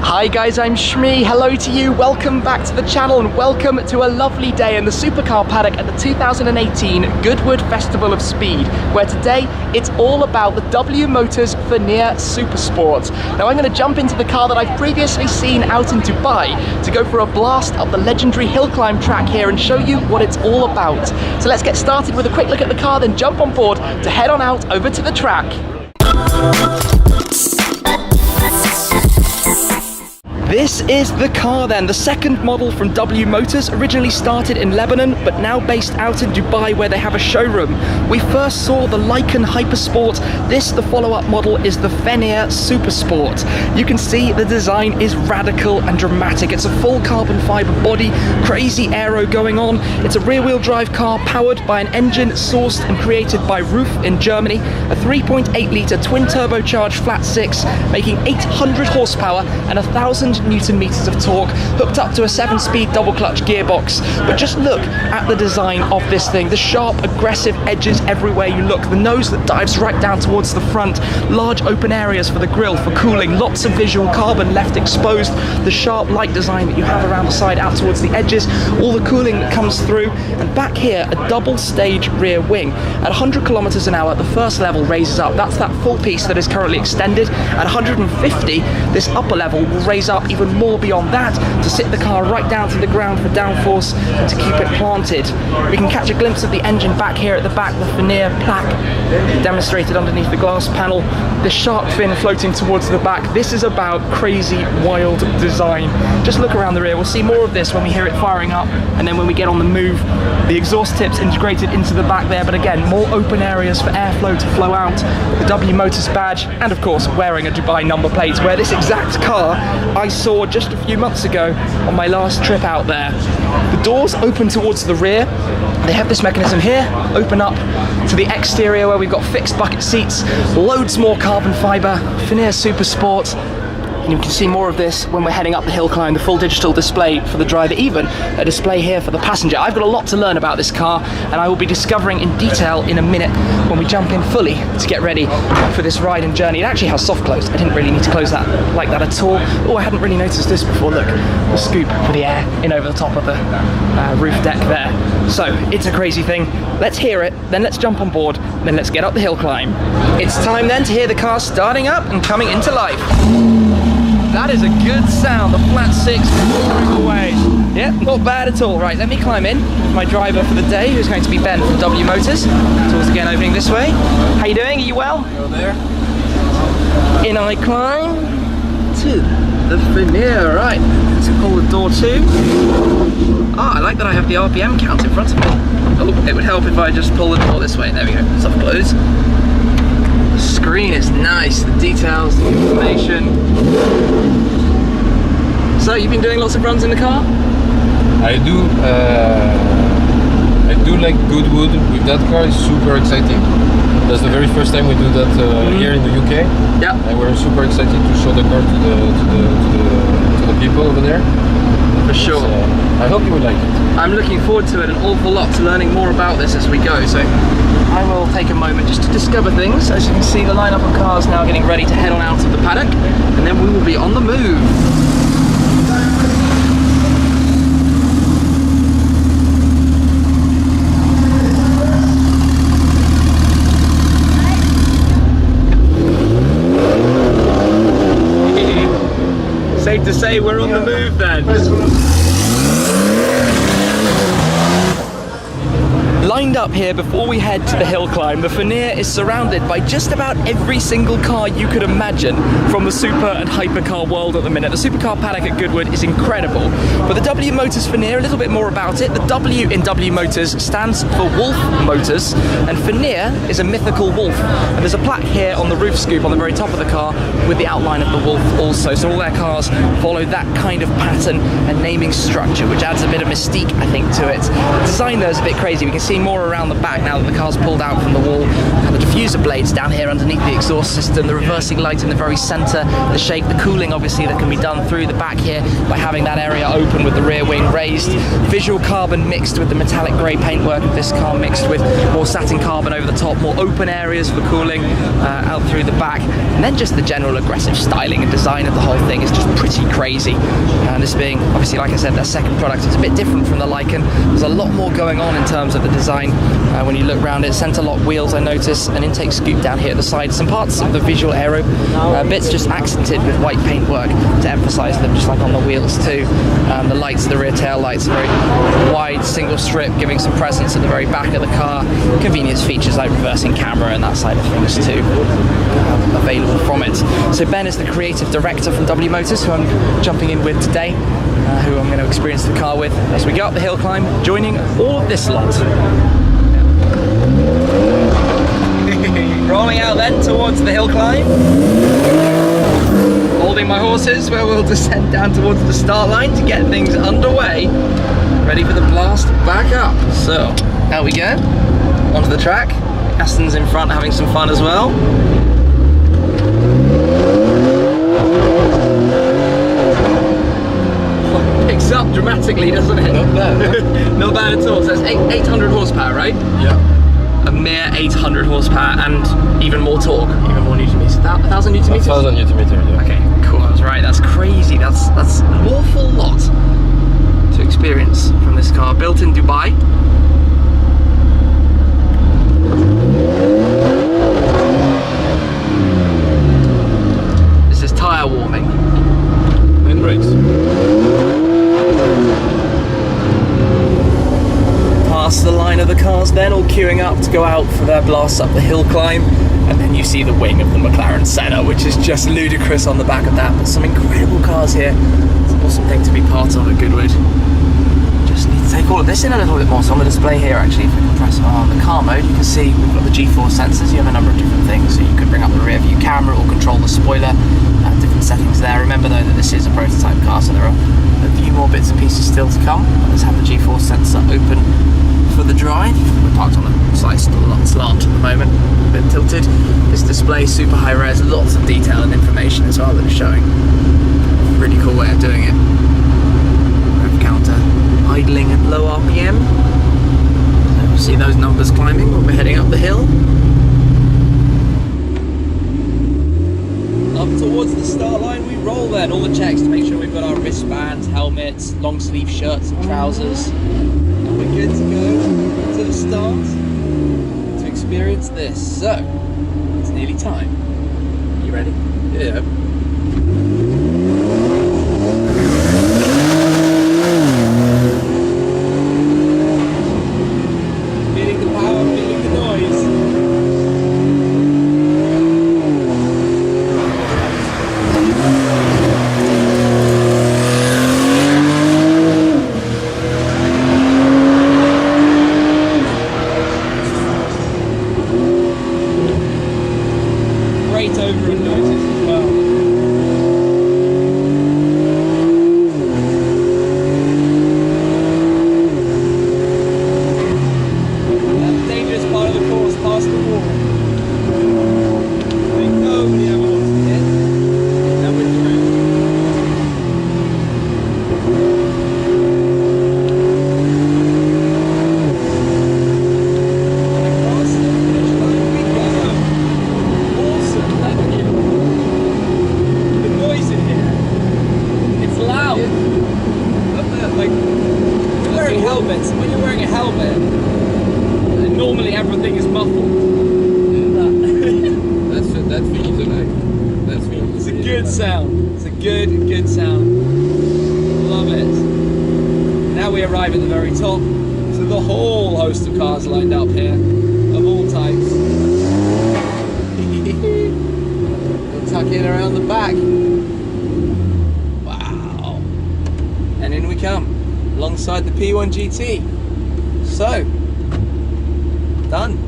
Hi guys, I'm Shmee. Hello to you. Welcome back to the channel and welcome to a lovely day in the supercar paddock at the 2018 Goodwood Festival of Speed, where today it's all about the W Motors FENYR Supersport. Now I'm going to jump into the car that I've previously seen out in Dubai to go for a blast up the legendary hill climb track here and show you what it's all about. So let's get started with a quick look at the car, then jump on board to head on out over to the track. This is the car then, the second model from W Motors, originally started in Lebanon but now based out in Dubai where they have a showroom. We first saw the Lykan Hypersport. This, the follow-up model, is the FENYR Supersport. You can see the design is radical and dramatic. It's a full carbon fiber body, crazy aero going on. It's a rear-wheel drive car powered by an engine sourced and created by Ruf in Germany, a 3.8 litre twin turbocharged flat six, making 800 horsepower and 1,000 Newton meters of torque, hooked up to a 7-speed double clutch gearbox. But just look at the design of this thing, the sharp aggressive edges everywhere you look, the nose that dives right down towards the front, large open areas for the grille for cooling, lots of visual carbon left exposed, the sharp light design that you have around the side out towards the edges, all the cooling that comes through, and back here a double stage rear wing. At 100 kilometers an hour the first level raises up, that's that full piece that is currently extended. At 150 this upper level will raise up even more beyond that to sit the car right down to the ground for downforce and to keep it planted. We can catch a glimpse of the engine back here at the back, the FENYR plaque demonstrated underneath the glass panel, the shark fin floating towards the back. This is about crazy, wild design. Just look around the rear, we'll see more of this when we hear it firing up and then when we get on the move. The exhaust tips integrated into the back there, but again, more open areas for airflow to flow out, the W Motors badge, and of course wearing a Dubai number plate, where this exact car I saw just a few months ago on my last trip out there. The doors open towards the rear. They have this mechanism here, open up to the exterior where we've got fixed bucket seats, loads more carbon fibre, FENYR Supersport. And you can see more of this when we're heading up the hill climb, the full digital display for the driver, even a display here for the passenger. I've got a lot to learn about this car and I will be discovering in detail in a minute when we jump in fully to get ready for this ride and journey. It actually has soft close. I didn't really need to close that like that at all. Oh, I hadn't really noticed this before. Look, the scoop for the air in over the top of the roof deck there. So it's a crazy thing. Let's hear it, then let's jump on board, then let's get up the hill climb. It's time then to hear the car starting up and coming into life. That is a good sound, the flat six roaring away. Yeah, not bad at all. Right, let me climb in with my driver for the day, who's going to be Ben from W Motors. Doors again opening this way. How you doing? Are you well? Hello there. In I climb to the FENYR. Right, let's pull the door to. Ah, I like that I have the RPM count in front of me. Oh, it would help if I just pull the door this way. There we go, soft close. The screen is nice, the details, the information. So you've been doing lots of runs in the car? I do like Goodwood with that car. It's super exciting. That's the very first time we do that here in the UK. Yeah. And we're super excited to show the car to the people over there. For sure. So, I hope you will like it. I'm looking forward to it an awful lot, to learning more about this as we go. So I will take a moment just to discover things. As you can see, the lineup of cars now getting ready to head on out of the paddock, and then we will be on the move. Safe to say we're on the move then. Lined up here before we head to the hill climb, the FENYR is surrounded by just about every single car you could imagine from the super and hypercar world at the minute. The supercar paddock at Goodwood is incredible. But the W Motors FENYR, a little bit more about it. The W in W Motors stands for Wolf Motors, and FENYR is a mythical wolf. And there's a plaque here on the roof scoop on the very top of the car with the outline of the wolf also. So all their cars follow that kind of pattern and naming structure, which adds a bit of mystique, I think, to it. The design there is a bit crazy. We can see see more around the back now that the car's pulled out from the wall. And the diffuser blades down here underneath the exhaust system, the reversing light in the very center, the shape, the cooling obviously that can be done through the back here by having that area open with the rear wing raised. Visual carbon mixed with the metallic grey paintwork of this car, mixed with more satin carbon over the top, more open areas for cooling out through the back. And then just the general aggressive styling and design of the whole thing is just pretty crazy. And this being, obviously, like I said, their second product, it's a bit different from the Lycan. There's a lot more going on in terms of the design. When you look around it, center lock wheels, I notice, an intake scoop down here at the side. Some parts of the visual aero bits just accented with white paintwork to emphasize them, just like on the wheels too. The lights, the rear tail lights, very wide single strip, giving some presence at the very back of the car. Convenience features like reversing camera and that side of things too, available from it. So Ben is the creative director from W Motors, who I'm jumping in with today, who I'm going to experience the car with as we go up the hill climb, joining all of this lot. Rolling out then towards the hill climb, holding my horses where we'll descend down towards the start line to get things underway, ready for the blast back up. So out we go, onto the track. Aston's in front having some fun as well. Picks up dramatically, doesn't it? Not bad. Not bad at all. So it's 800 horsepower, right? Yeah. A mere 800 horsepower and even more torque, even more newton meters. 1,000 newton meters? 1,000 newton meters, yeah. Okay, cool. I was right. That's crazy. That's an awful lot to experience from this car. Built in Dubai. This is tyre warming. And brakes. Past the line of the cars then, all queuing up to go out for their blasts up the hill climb, and then you see the wing of the McLaren Senna, which is just ludicrous on the back of that. But some incredible cars here. It's an awesome thing to be part of at Goodwood. Just need to take all of this in a little bit more. So on the display here, actually, if we can press on the car mode, you can see we've got the G-force sensors. You have a number of different things. So you could bring up the rear view camera or control the spoiler. Different settings there. Remember though that this is a prototype car, so there are a few more bits and pieces still to come. Let's have the G-force sensor open for the drive. We're parked on a slight slant at the moment, a bit tilted. This display, super high res, lots of detail and information as well that is showing. Really cool way of doing it. Rev counter idling at low RPM. So we'll see those numbers climbing when we're heading up the hill. Up towards the start line we roll then, all the checks to make sure we've got our wristbands, helmets, long sleeve shirts and trousers. And we're good to go to the start to experience this. So, it's nearly time. You ready? Yeah. Feeling the power, feeling the noise. Good sound. Love it. Now we arrive at the very top. So the whole host of cars lined up here, of all types. We'll tuck in around the back. Wow. And in we come, alongside the P1 GT. So, done.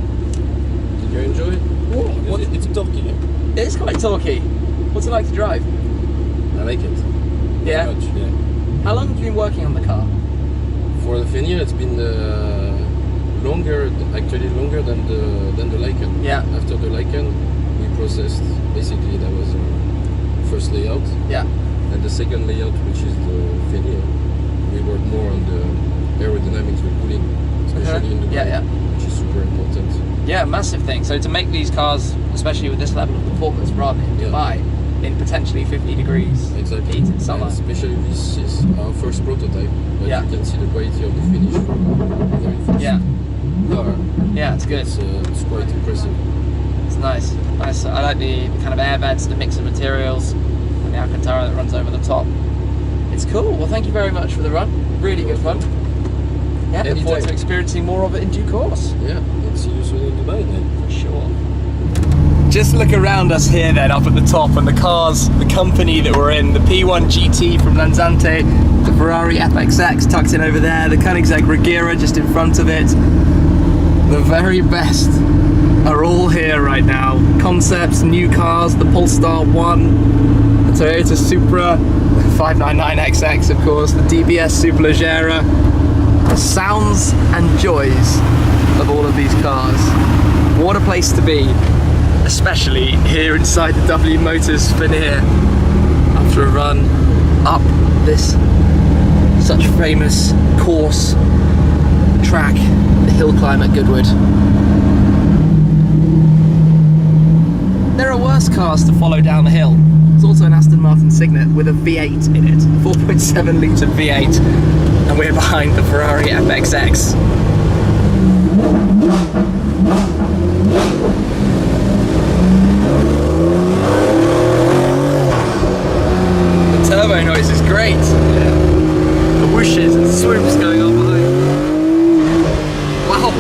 Did you enjoy it? It's torquey. It's quite torquey. What's it like to drive? I like it. Yeah? Very much, yeah. How long have you been working on the car? For the FENYR, it's been a actually longer than the lichen. Yeah. After the lichen, we processed. Basically, that was our first layout. Yeah. And the second layout, which is the FENYR, we work more on the aerodynamics with cooling, especially in the yeah, which is super important. Yeah, massive thing. So to make these cars, especially with this level of performance, run in Dubai in potentially 50 degrees exactly. heat in summer. And especially this is our first prototype, but you can see the quality of the finish from the very first car. Yeah, it's good. It's quite impressive. It's nice. Nice. I like the kind of air vents, the mix of materials, and the Alcantara that runs over the top. It's cool. Well, thank you very much for the run. Really good fun. Yeah, look forward to experiencing more of it in due course. Yeah, and see you soon in Dubai then. For sure. Just look around us here then, up at the top, and the cars, the company that we're in, the P1 GT from Lanzante, the Ferrari FXX tucked in over there, the Koenigsegg Regera just in front of it. The very best are all here right now. Concepts, new cars, the Polestar 1, the Toyota Supra, the 599XX of course, the DBS Superleggera. The sounds and joys of all of these cars. What a place to be, especially here inside the W Motors FENYR after a run up this such famous course track, the hill climb at Goodwood. There are worse cars to follow down the hill. There's also an Aston Martin Signet with a V8 in it, a 4.7 litre V8, and we're behind the Ferrari FXX. The turbo noise is great. The whooshes and swoops going on behind. Wow.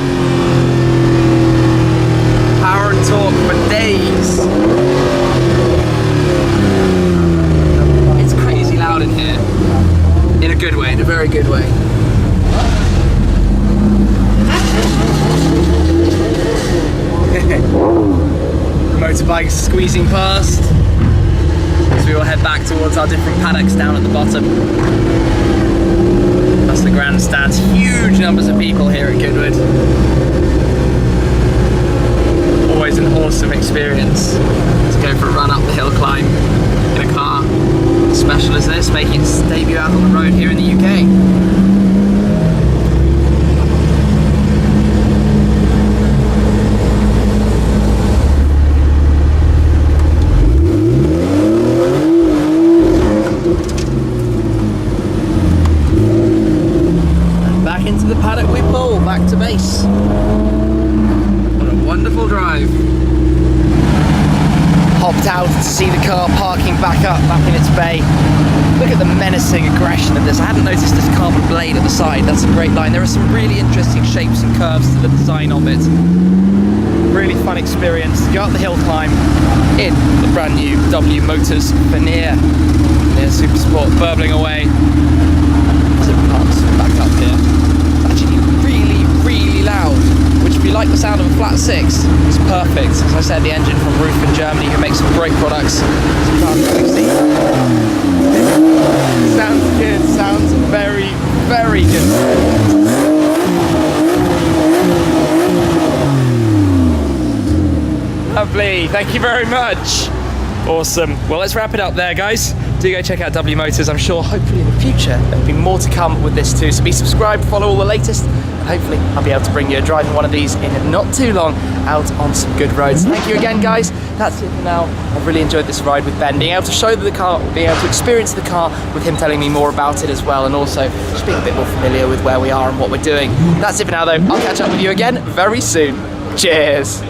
Power and torque for days. It's crazy loud in here. In a good way, in a very good way. Motorbikes squeezing past as we all head back towards our different paddocks down at the bottom. That's the grandstands. Huge numbers of people here at Goodwood. Always an awesome experience to go for a run up the hill climb in a car as special as this, making its debut out on the road here in the UK. Into the paddock we pull, back to base. What a wonderful drive. Hopped out to see the car parking back in its bay. Look at the menacing aggression of this. I hadn't noticed this carbon blade at the side. That's a great line. There are some really interesting shapes and curves to the design of it. Really fun experience. Go up the hill climb in the brand new W Motors FENYR Supersport, burbling away. Back up here. Actually really loud, which if you like the sound of a flat six, is perfect. As I said, the engine from Roof in Germany, who makes some great products. Sounds good, sounds very good. Lovely, thank you very much. Awesome. Well, let's wrap it up there, guys. Do go check out W Motors. I'm sure hopefully in the future there'll be more to come with this too. So be subscribed, follow all the latest, and hopefully I'll be able to bring you a drive in one of these in not too long out on some good roads. Thank you again, guys. That's it for now. I've really enjoyed this ride with Ben, being able to show the car, being able to experience the car with him telling me more about it as well, and also just being a bit more familiar with where we are and what we're doing. That's it for now though. I'll catch up with you again very soon. Cheers.